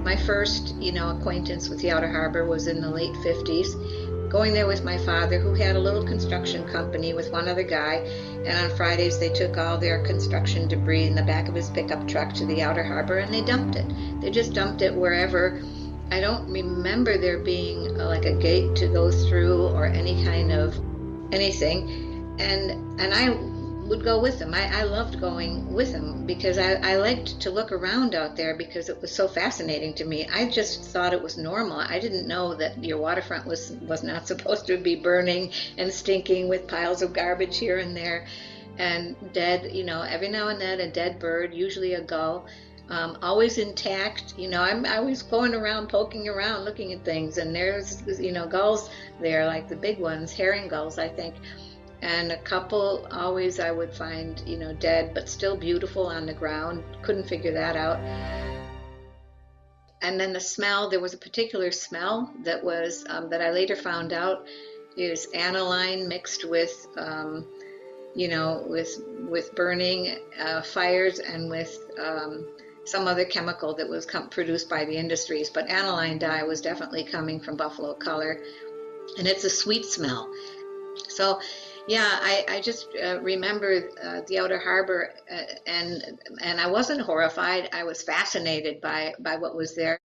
My first, acquaintance with the Outer Harbor was in the late 50s, going there with my father, who had a little construction company with one other guy, and on Fridays they took all their construction debris in the back of his pickup truck to the Outer Harbor and they dumped it. They just dumped it wherever. I don't remember there being like a gate to go through or any kind of anything. And I would go with them. I loved going with them because I liked to look around out there because it was so fascinating to me. I just thought it was normal. I didn't know that your waterfront was not supposed to be burning and stinking with piles of garbage here and there and dead, every now and then a dead bird, usually a gull. Always intact. I'm always going around, poking around, looking at things, and there's, gulls there, like the big ones, herring gulls, I think, and a couple always I would find, dead, but still beautiful on the ground. Couldn't figure that out. And then the smell, there was a particular smell that was, that I later found out is aniline mixed with, with burning fires and with some other chemical that was produced by the industries, but aniline dye was definitely coming from buffalo color, and it's a sweet smell. So, yeah, I just remember the Outer Harbor, and I wasn't horrified. I was fascinated by what was there.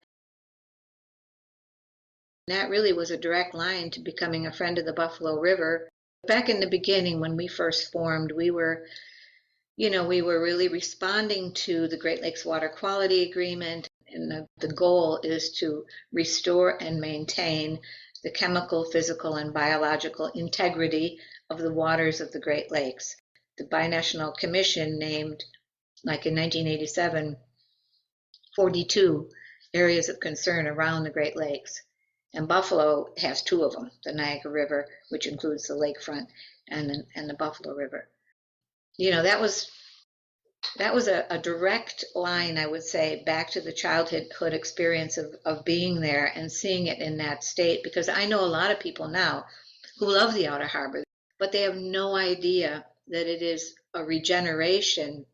And that really was a direct line to becoming a friend of the Buffalo River. Back in the beginning, when we first formed, we were really responding to the Great Lakes Water Quality Agreement, and the goal is to restore and maintain the chemical, physical, and biological integrity of the waters of the Great Lakes. The Binational Commission named, like in 1987, 42 areas of concern around the Great Lakes. And Buffalo has two of them, the Niagara River, which includes the lakefront, and the Buffalo River. That was a direct line, I would say, back to the childhood experience of being there and seeing it in that state, because I know a lot of people now who love the Outer Harbor, but they have no idea that it is a regeneration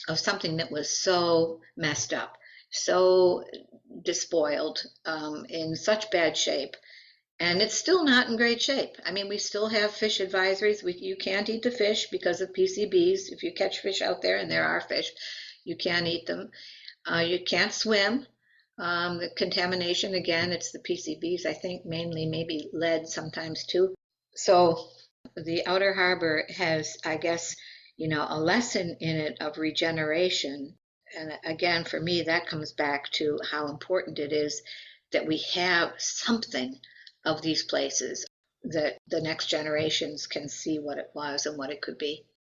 of something that was so messed up, so despoiled, in such bad shape. And it's still not in great shape. I mean, we still have fish advisories. You can't eat the fish because of PCBs. If you catch fish out there, and there are fish, you can't eat them. You can't swim. The contamination, again, it's the PCBs, I think, mainly, maybe lead sometimes too. So the Outer Harbor has, I guess, a lesson in it of regeneration. And again, for me, that comes back to how important it is that we have something of these places, that the next generations can see what it was and what it could be.